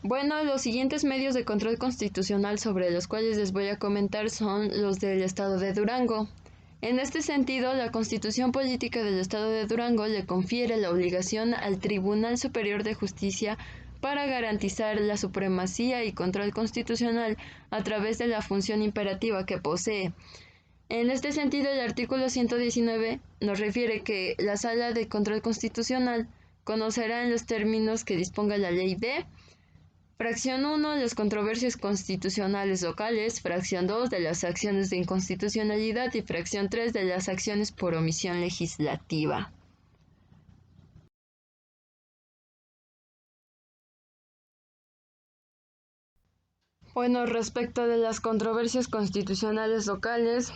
Bueno, los siguientes medios de control constitucional sobre los cuales les voy a comentar son los del Estado de Durango. En este sentido, la Constitución Política del Estado de Durango le confiere la obligación al Tribunal Superior de Justicia para garantizar la supremacía y control constitucional a través de la función imperativa que posee. En este sentido, el artículo 119 nos refiere que la Sala de Control Constitucional conocerá en los términos que disponga la Ley de Fracción 1. Las controversias constitucionales locales. Fracción 2. De las acciones de inconstitucionalidad. Y fracción 3. De las acciones por omisión legislativa. Bueno, respecto de las controversias constitucionales locales,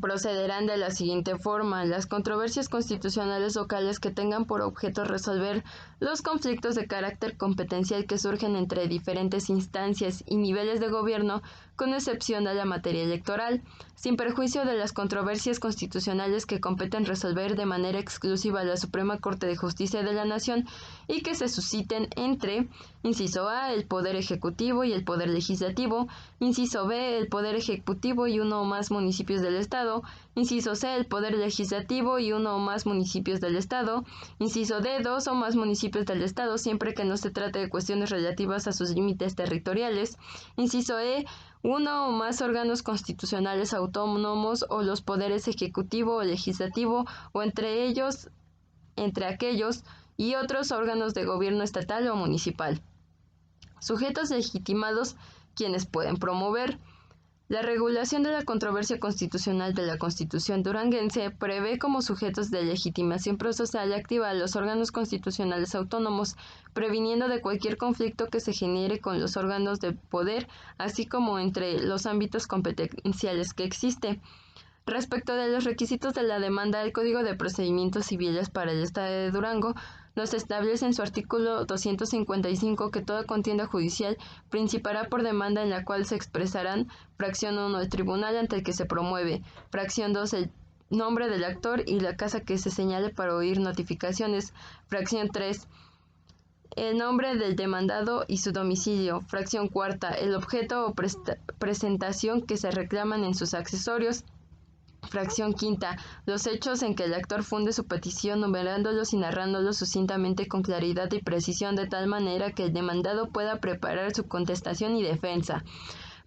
procederán de la siguiente forma. Las controversias constitucionales locales que tengan por objeto resolver los conflictos de carácter competencial que surgen entre diferentes instancias y niveles de gobierno, con excepción de la materia electoral, sin perjuicio de las controversias constitucionales que competen resolver de manera exclusiva a la Suprema Corte de Justicia de la Nación y que se susciten entre, inciso A, el Poder Ejecutivo y el Poder Legislativo, inciso B, el Poder Ejecutivo y uno o más municipios del Estado, inciso C, el Poder Legislativo y uno o más municipios del Estado, inciso D, dos o más municipios del Estado, siempre que no se trate de cuestiones relativas a sus límites territoriales, inciso E, uno o más órganos constitucionales autónomos o los poderes ejecutivo o legislativo o entre ellos, entre aquellos y otros órganos de gobierno estatal o municipal. Sujetos legitimados quienes pueden promover. La regulación de la controversia constitucional de la Constitución duranguense prevé como sujetos de legitimación procesal activa a los órganos constitucionales autónomos, previniendo de cualquier conflicto que se genere con los órganos de poder, así como entre los ámbitos competenciales que existe. Respecto de los requisitos de la demanda, el Código de Procedimientos Civiles para el Estado de Durango nos establece en su artículo 255 que toda contienda judicial principará por demanda en la cual se expresarán: fracción 1, el tribunal ante el que se promueve; fracción 2, el nombre del actor y la casa que se señale para oír notificaciones; fracción 3, el nombre del demandado y su domicilio; fracción 4, el objeto o presentación que se reclaman en sus accesorios; fracción 5, los hechos en que el actor funde su petición, numerándolos y narrándolos sucintamente con claridad y precisión, de tal manera que el demandado pueda preparar su contestación y defensa.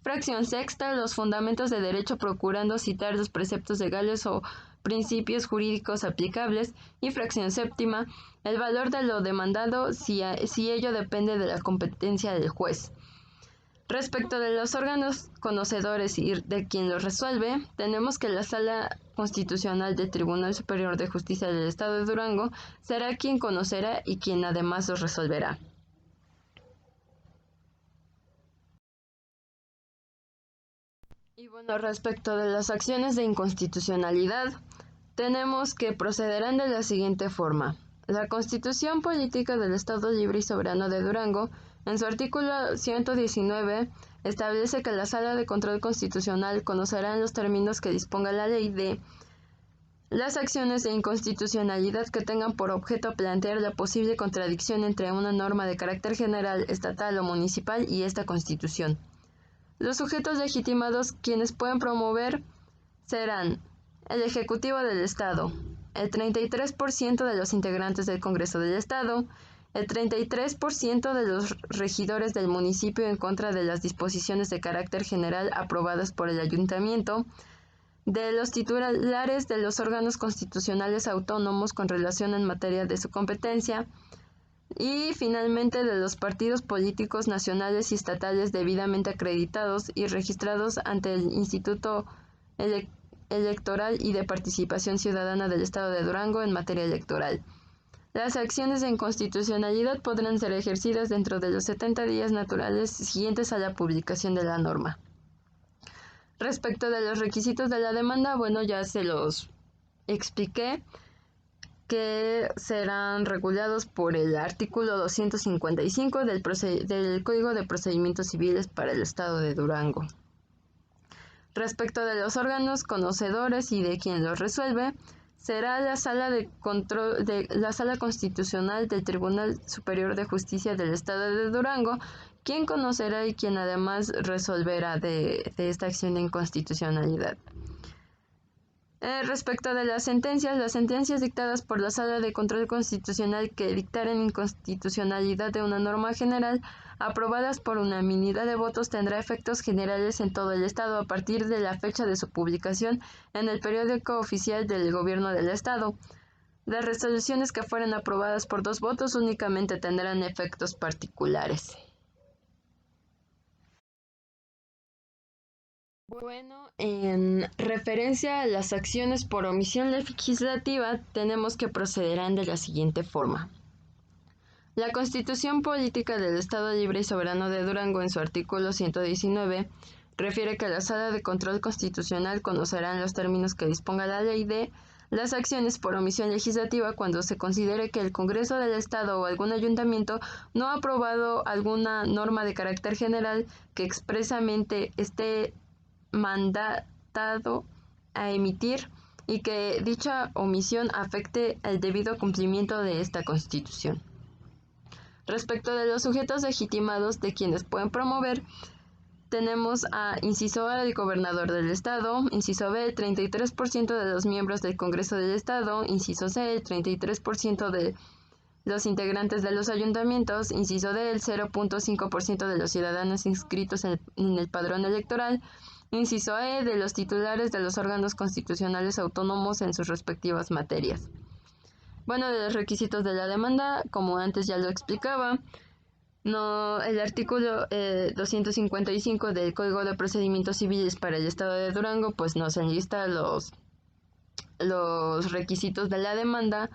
Fracción 6, los fundamentos de derecho, procurando citar los preceptos legales o principios jurídicos aplicables. Y fracción 7, el valor de lo demandado si ello depende de la competencia del juez. Respecto de los órganos conocedores y de quien los resuelve, tenemos que la Sala Constitucional del Tribunal Superior de Justicia del Estado de Durango será quien conocerá y quien además los resolverá. Y bueno, respecto de las acciones de inconstitucionalidad, tenemos que procederán de la siguiente forma. La Constitución Política del Estado Libre y Soberano de Durango, en su artículo 119, establece que la Sala de Control Constitucional conocerá en los términos que disponga la ley de las acciones de inconstitucionalidad que tengan por objeto plantear la posible contradicción entre una norma de carácter general, estatal o municipal y esta Constitución. Los sujetos legitimados quienes pueden promover serán el Ejecutivo del Estado, el 33% de los integrantes del Congreso del Estado, el 33% de los regidores del municipio en contra de las disposiciones de carácter general aprobadas por el ayuntamiento, de los titulares de los órganos constitucionales autónomos con relación en materia de su competencia, y finalmente de los partidos políticos nacionales y estatales debidamente acreditados y registrados ante el Instituto Electoral y de Participación Ciudadana del Estado de Durango en materia electoral. Las acciones de inconstitucionalidad podrán ser ejercidas dentro de los 70 días naturales siguientes a la publicación de la norma. Respecto de los requisitos de la demanda, bueno, ya se los expliqué, que serán regulados por el artículo 255 del Código de Procedimientos Civiles para el Estado de Durango. Respecto de los órganos conocedores y de quien los resuelve, será la sala de control de la Sala Constitucional del Tribunal Superior de Justicia del Estado de Durango quien conocerá y quien además resolverá de esta acción de inconstitucionalidad. Respecto de las sentencias dictadas por la Sala de Control Constitucional que dictaren inconstitucionalidad de una norma general, aprobadas por unanimidad de votos, tendrá efectos generales en todo el Estado a partir de la fecha de su publicación en el periódico oficial del Gobierno del Estado. Las resoluciones que fueran aprobadas por 2 votos únicamente tendrán efectos particulares. Bueno, en referencia a las acciones por omisión legislativa, tenemos que procederán de la siguiente forma. La Constitución Política del Estado Libre y Soberano de Durango, en su artículo 119, refiere que la Sala de Control Constitucional conocerá en los términos que disponga la ley de las acciones por omisión legislativa cuando se considere que el Congreso del Estado o algún ayuntamiento no ha aprobado alguna norma de carácter general que expresamente esté mandatado a emitir y que dicha omisión afecte el debido cumplimiento de esta Constitución. Respecto de los sujetos legitimados de quienes pueden promover, tenemos a inciso A, el gobernador del estado, inciso B, el 33% de los miembros del Congreso del Estado, inciso C, el 33% de los integrantes de los ayuntamientos, inciso D, el 0.5% de los ciudadanos inscritos en el padrón electoral, inciso E, de los titulares de los órganos constitucionales autónomos en sus respectivas materias. Bueno, de los requisitos de la demanda, como antes ya lo explicaba, el artículo 255 del Código de Procedimientos Civiles para el Estado de Durango, pues nos enlista los requisitos de la demanda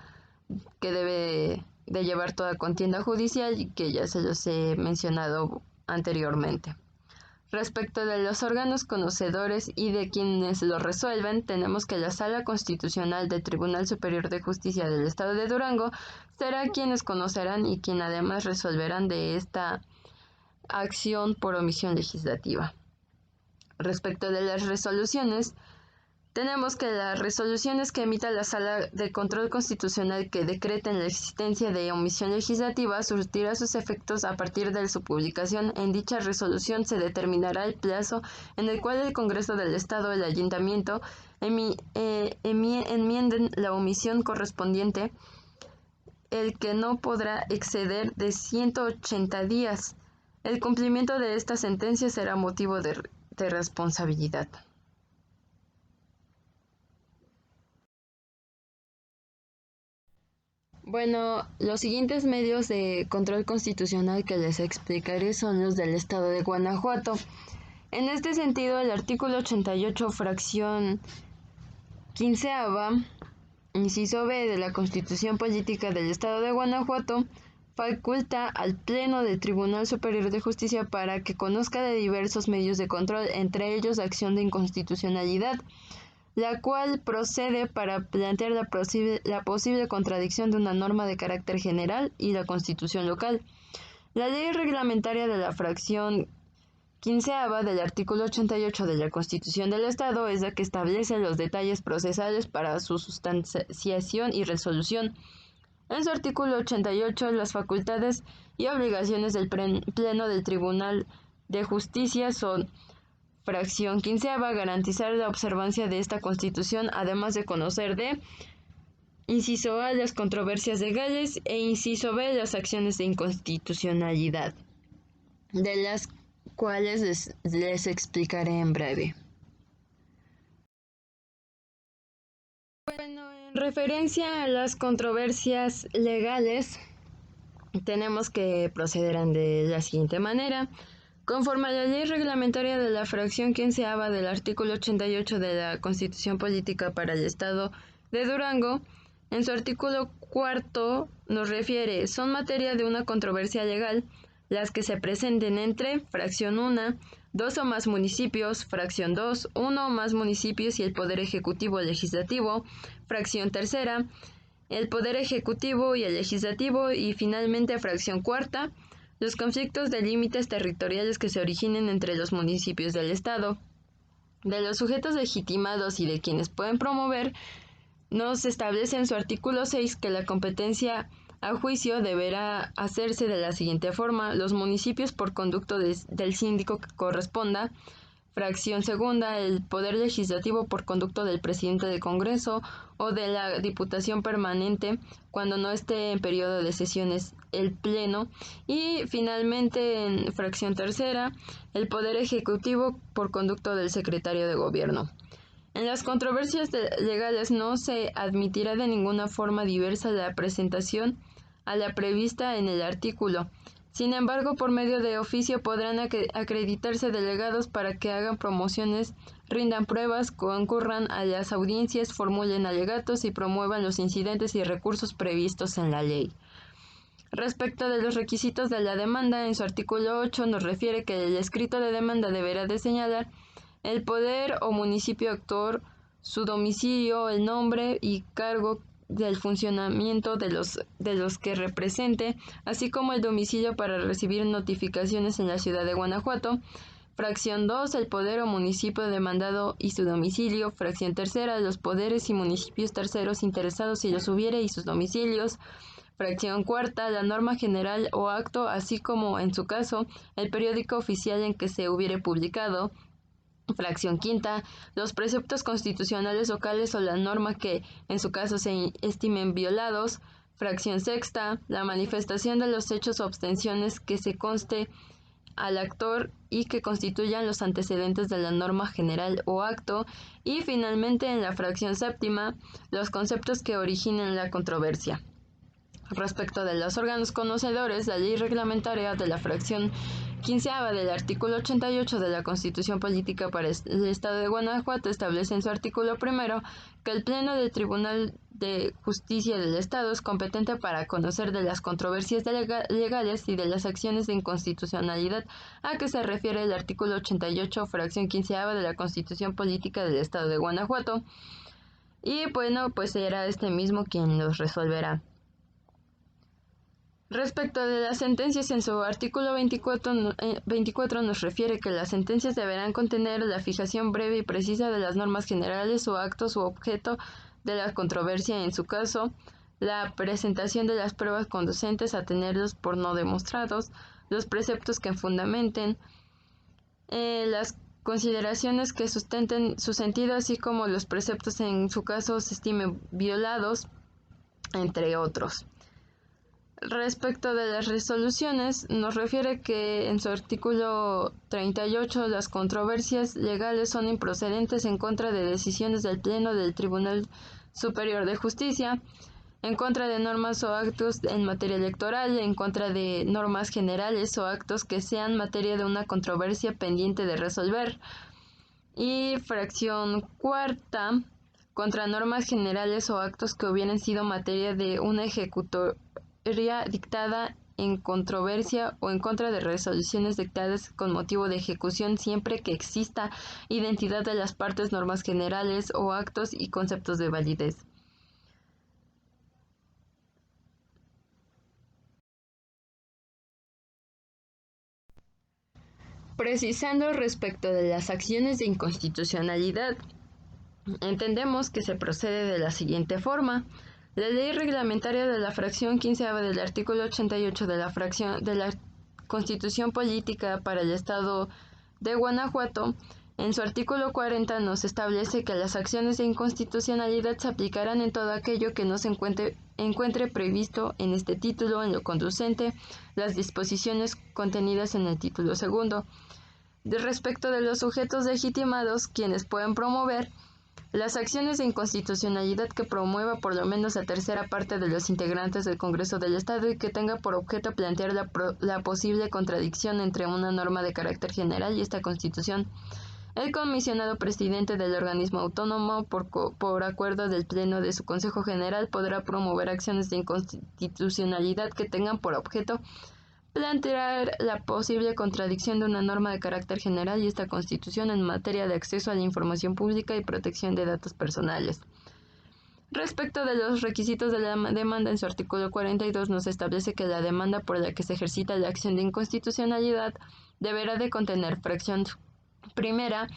que debe de llevar toda contienda judicial y que ya se los he mencionado anteriormente. Respecto de los órganos conocedores y de quienes lo resuelven, tenemos que la Sala Constitucional del Tribunal Superior de Justicia del Estado de Durango será quienes conocerán y quien además resolverán de esta acción por omisión legislativa. Respecto de las resoluciones, tenemos que las resoluciones que emita la Sala de Control Constitucional que decreten la existencia de omisión legislativa surtirá sus efectos a partir de su publicación. En dicha resolución se determinará el plazo en el cual el Congreso del Estado o el Ayuntamiento enmienden la omisión correspondiente, el que no podrá exceder de 180 días. El cumplimiento de esta sentencia será motivo de responsabilidad. Bueno, los siguientes medios de control constitucional que les explicaré son los del Estado de Guanajuato. En este sentido, el artículo 88, fracción 15ª, inciso B de la Constitución Política del Estado de Guanajuato, faculta al Pleno del Tribunal Superior de Justicia para que conozca de diversos medios de control, entre ellos la acción de inconstitucionalidad, la cual procede para plantear la posible contradicción de una norma de carácter general y la Constitución local. La ley reglamentaria de la fracción 15ª del artículo 88 de la Constitución del Estado es la que establece los detalles procesales para su sustanciación y resolución. En su artículo 88, las facultades y obligaciones del Pleno del Tribunal de Justicia son: fracción 15ª, garantizar la observancia de esta Constitución, además de conocer de inciso A, las controversias legales e inciso B, las acciones de inconstitucionalidad, de las cuales les explicaré en breve. Bueno, en referencia a las controversias legales, tenemos que procederán de la siguiente manera. Conforme a la ley reglamentaria de la fracción 15ª del artículo 88 de la Constitución Política para el Estado de Durango, en su artículo 4 nos refiere: son materia de una controversia legal las que se presenten entre fracción 1, 2 o más municipios, fracción 2, 1 o más municipios y el Poder Ejecutivo o Legislativo, fracción 3, el Poder Ejecutivo y el Legislativo, y finalmente fracción 4, los conflictos de límites territoriales que se originen entre los municipios del Estado. De los sujetos legitimados y de quienes pueden promover, nos establece en su artículo 6 que la competencia a juicio deberá hacerse de la siguiente forma: los municipios por conducto del síndico que corresponda. Fracción segunda, el Poder Legislativo por conducto del presidente del Congreso o de la Diputación Permanente cuando no esté en periodo de sesiones el Pleno. Y finalmente, en fracción tercera, el Poder Ejecutivo por conducto del Secretario de Gobierno. En las controversias legales no se admitirá de ninguna forma diversa la presentación a la prevista en el artículo. Sin embargo, por medio de oficio podrán acreditarse delegados para que hagan promociones, rindan pruebas, concurran a las audiencias, formulen alegatos y promuevan los incidentes y recursos previstos en la ley. Respecto de los requisitos de la demanda, en su artículo 8 nos refiere que el escrito de demanda deberá de señalar el poder o municipio actor, su domicilio, el nombre y cargo del funcionamiento de los que represente, así como el domicilio para recibir notificaciones en la ciudad de Guanajuato. Fracción 2, el poder o municipio demandado y su domicilio. Fracción tercera, los poderes y municipios terceros interesados si los hubiere y sus domicilios. Fracción cuarta, la norma general o acto, así como, en su caso, el periódico oficial en que se hubiere publicado. Fracción quinta, los preceptos constitucionales locales o la norma que en su caso se estimen violados. Fracción sexta, la manifestación de los hechos o abstenciones que se conste al actor y que constituyan los antecedentes de la norma general o acto. Y finalmente, en la fracción séptima, los conceptos que originen la controversia. Respecto de los órganos conocedores, la ley reglamentaria de la fracción 15ª del artículo 88 de la Constitución Política para el Estado de Guanajuato establece en su artículo 1 que el Pleno del Tribunal de Justicia del Estado es competente para conocer de las controversias legales y de las acciones de inconstitucionalidad a que se refiere el artículo 88, fracción 15ª de la Constitución Política del Estado de Guanajuato. Y bueno, pues será este mismo quien los resolverá. Respecto de las sentencias, en su artículo 24 nos refiere que las sentencias deberán contener la fijación breve y precisa de las normas generales o actos u objeto de la controversia, en su caso, la presentación de las pruebas conducentes a tenerlos por no demostrados, los preceptos que fundamenten, las consideraciones que sustenten su sentido, así como los preceptos en su caso se estimen violados, entre otros. Respecto de las resoluciones, nos refiere que en su artículo 38 las controversias legales son improcedentes en contra de decisiones del Pleno del Tribunal Superior de Justicia, en contra de normas o actos en materia electoral, en contra de normas generales o actos que sean materia de una controversia pendiente de resolver. Y fracción cuarta, contra normas generales o actos que hubieran sido materia de una ejecutoria dictada en controversia o en contra de resoluciones dictadas con motivo de ejecución, siempre que exista identidad de las partes, normas generales o actos y conceptos de validez. Precisando respecto de las acciones de inconstitucionalidad, entendemos que se procede de la siguiente forma. La ley reglamentaria de la fracción 15ª del artículo 88 de la Constitución Política para el Estado de Guanajuato, en su artículo 40 nos establece que las acciones de inconstitucionalidad se aplicarán en todo aquello que no se encuentre previsto en este título, en lo conducente, las disposiciones contenidas en el título segundo. Respecto de los sujetos legitimados, quienes pueden promover las acciones de inconstitucionalidad que promueva por lo menos la tercera parte de los integrantes del Congreso del Estado y que tenga por objeto plantear la posible contradicción entre una norma de carácter general y esta Constitución. El comisionado presidente del organismo autónomo, por acuerdo del Pleno de su Consejo General, podrá promover acciones de inconstitucionalidad que tengan por objeto plantear la posible contradicción de una norma de carácter general y esta Constitución en materia de acceso a la información pública y protección de datos personales. Respecto de los requisitos de la demanda, en su artículo 42 nos establece que la demanda por la que se ejercita la acción de inconstitucionalidad deberá de contener: fracción primera,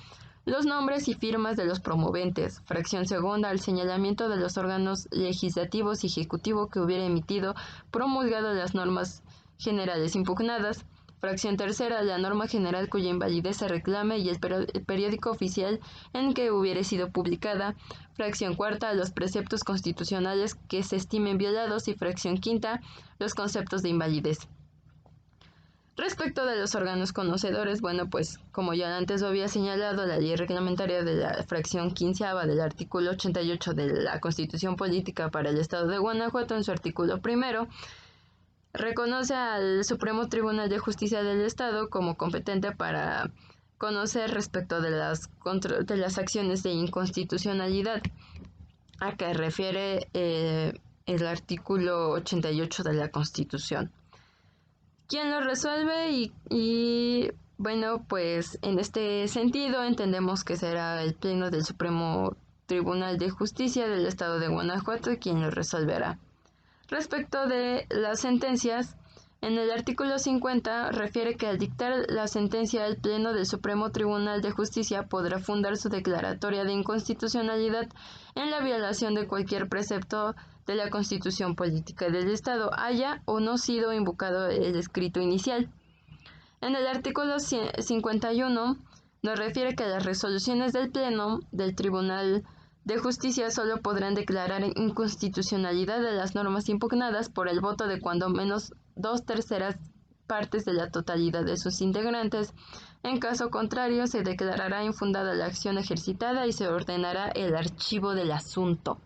Los nombres y firmas de los promoventes. Fracción segunda, el señalamiento de los órganos legislativos y ejecutivo que hubiera emitido, promulgado las normas generales impugnadas. Fracción tercera, la norma general cuya invalidez se reclame y el periódico oficial en que hubiere sido publicada. Fracción cuarta, los preceptos constitucionales que se estimen violados. Y fracción quinta, los conceptos de invalidez. Respecto de los órganos conocedores, bueno, pues como ya antes lo había señalado, la ley reglamentaria de la fracción 15ª del artículo 88 de la Constitución Política para el Estado de Guanajuato, en su artículo primero, reconoce al Supremo Tribunal de Justicia del Estado como competente para conocer respecto de las acciones de inconstitucionalidad a que refiere el artículo 88 de la Constitución. ¿Quién lo resuelve? Bueno, pues en este sentido entendemos que será el Pleno del Supremo Tribunal de Justicia del Estado de Guanajuato quien lo resolverá. Respecto de las sentencias, en el artículo 50 refiere que al dictar la sentencia el Pleno del Supremo Tribunal de Justicia podrá fundar su declaratoria de inconstitucionalidad en la violación de cualquier precepto de la Constitución Política del Estado, haya o no sido invocado el escrito inicial. En el artículo 51 nos refiere que las resoluciones del Pleno del Tribunal de Justicia solo podrán declarar inconstitucionalidad de las normas impugnadas por el voto de cuando menos 2/3 partes de la totalidad de sus integrantes. En caso contrario, se declarará infundada la acción ejercitada y se ordenará el archivo del asunto.